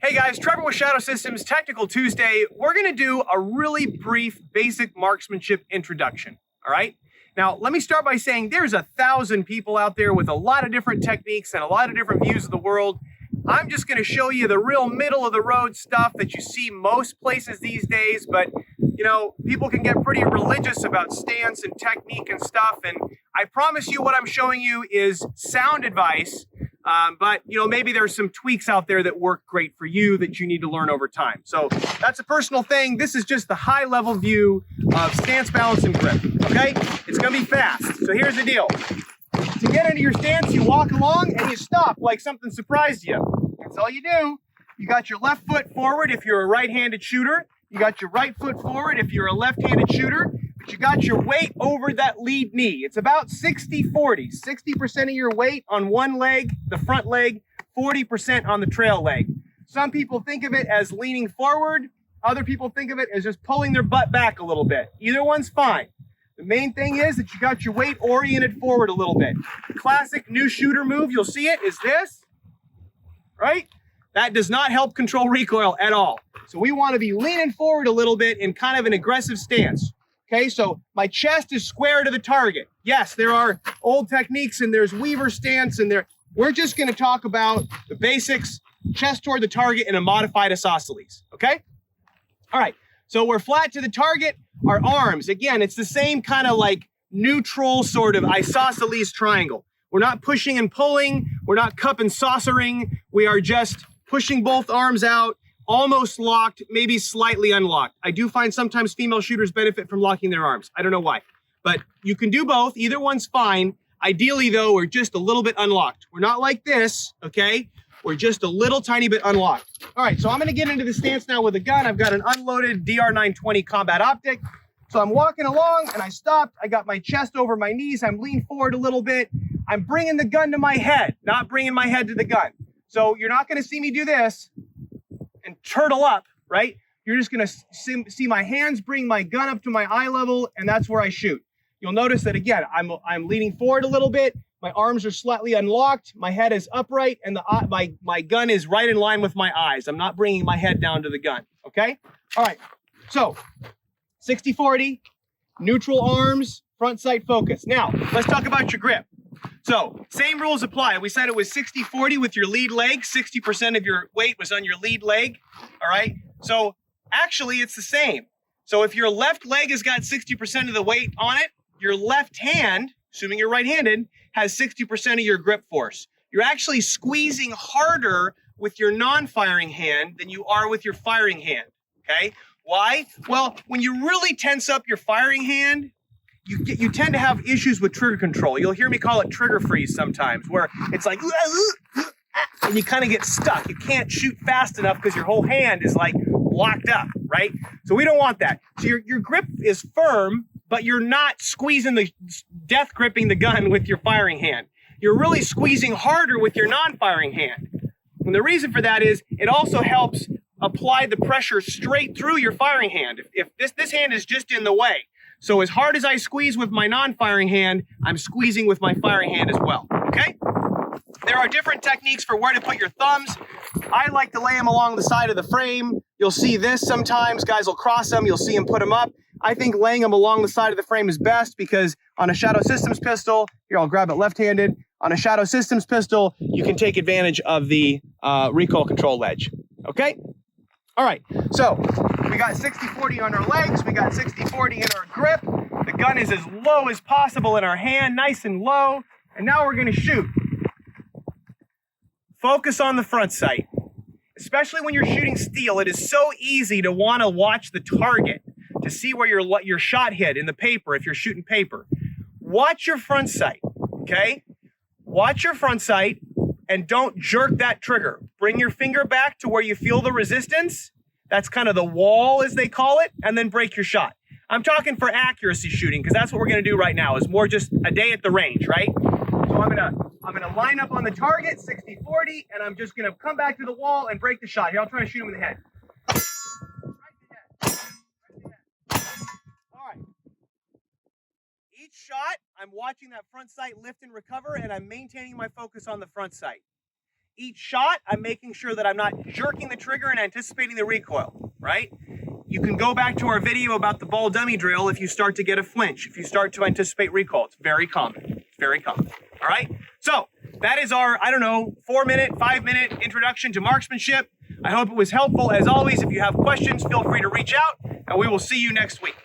Hey guys, Trevor with Shadow Systems, Technical Tuesday. We're going to do a really brief basic marksmanship introduction, all right? Now, let me start by saying there's 1,000 people out there with a lot of different techniques and a lot of different views of the world. I'm just going to show you the real middle of the road stuff that you see most places these days, but you know, people can get pretty religious about stance and technique and stuff, and I promise you what I'm showing you is sound advice. But you know, maybe there's some tweaks out there that work great for you that you need to learn over time. So that's a personal thing. This is just the high level view of stance, balance, and grip, okay? It's gonna be fast. So here's the deal. To get into your stance, you walk along and you stop like something surprised you. That's all you do. You got your left foot forward if you're a right-handed shooter. You got your right foot forward if you're a left-handed shooter. But you got your weight over that lead knee. It's about 60-40. 60% of your weight on one leg, the front leg, 40% on the trail leg. Some people think of it as leaning forward. Other people think of it as just pulling their butt back a little bit. Either one's fine. The main thing is that you got your weight oriented forward a little bit. The classic new shooter move, you'll see it, is this, right? That does not help control recoil at all. So we want to be leaning forward a little bit in kind of an aggressive stance. Okay, so my chest is square to the target. Yes, there are old techniques and there's Weaver stance and there. We're just going to talk about the basics, chest toward the target in a modified isosceles. Okay? All right, so we're flat to the target. Our arms, again, it's the same kind of like neutral sort of isosceles triangle. We're not pushing and pulling. We're not cup and saucering. We are just pushing both arms out, almost locked, maybe slightly unlocked. I do find sometimes female shooters benefit from locking their arms. I don't know why, but you can do both. Either one's fine. Ideally, though, we're just a little bit unlocked. We're not like this, okay? We're just a little tiny bit unlocked. All right, so I'm going to get into the stance now with a gun. I've got an unloaded DR920 combat optic. So I'm walking along and I stopped. I got my chest over my knees. I'm leaned forward a little bit. I'm bringing the gun to my head, not bringing my head to the gun. So you're not going to see me do this and turtle up, right? You're just going to see my hands bring my gun up to my eye level, and that's where I shoot. You'll notice that, again, I'm leaning forward a little bit. My arms are slightly unlocked. My head is upright, and my gun is right in line with my eyes. I'm not bringing my head down to the gun, okay? All right, so 60-40, neutral arms, front sight focus. Now, let's talk about your grip. So, same rules apply. We said it was 60-40 with your lead leg. 60% of your weight was on your lead leg, all right? So, actually, it's the same. So, if your left leg has got 60% of the weight on it, your left hand, assuming you're right-handed, has 60% of your grip force. You're actually squeezing harder with your non-firing hand than you are with your firing hand, okay? Why? Well, when you really tense up your firing hand, you tend to have issues with trigger control. You'll hear me call it trigger freeze sometimes, where it's like, and you kind of get stuck. You can't shoot fast enough because your whole hand is like locked up, right? So we don't want that. So your grip is firm, but you're not squeezing death gripping the gun with your firing hand. You're really squeezing harder with your non-firing hand. And the reason for that is it also helps apply the pressure straight through your firing hand. If this hand is just in the way. So as hard as I squeeze with my non-firing hand, I'm squeezing with my firing hand as well, okay? There are different techniques for where to put your thumbs. I like to lay them along the side of the frame. You'll see this sometimes. Guys will cross them. You'll see them put them up. I think laying them along the side of the frame is best because on a Shadow Systems pistol, here I'll grab it left-handed. On a Shadow Systems pistol, you can take advantage of the recoil control ledge, okay? All right, so we got 60-40 on our legs. We got 60-40 in our grip. The gun is as low as possible in our hand, nice and low. And now we're gonna shoot. Focus on the front sight. Especially when you're shooting steel, it is so easy to wanna watch the target to see where your shot hit in the paper if you're shooting paper. Watch your front sight, okay? Watch your front sight and don't jerk that trigger. Bring your finger back to where you feel the resistance. That's kind of the wall, as they call it, and then break your shot. I'm talking for accuracy shooting, because that's what we're gonna do right now, is more just a day at the range, right? So I'm gonna line up on the target, 60-40, and I'm just gonna come back to the wall and break the shot. Here, I'll try to shoot him in the head. Right in the head. Right in the head. All right. Each shot, I'm watching that front sight lift and recover, and I'm maintaining my focus on the front sight. each shot, I'm making sure that I'm not jerking the trigger and anticipating the recoil, right? You can go back to our video about the ball dummy drill if you start to get a flinch, if you start to anticipate recoil. It's very common. It's very common. All right? So that is our, 4-minute, 5-minute introduction to marksmanship. I hope it was helpful. As always, if you have questions, feel free to reach out, and we will see you next week.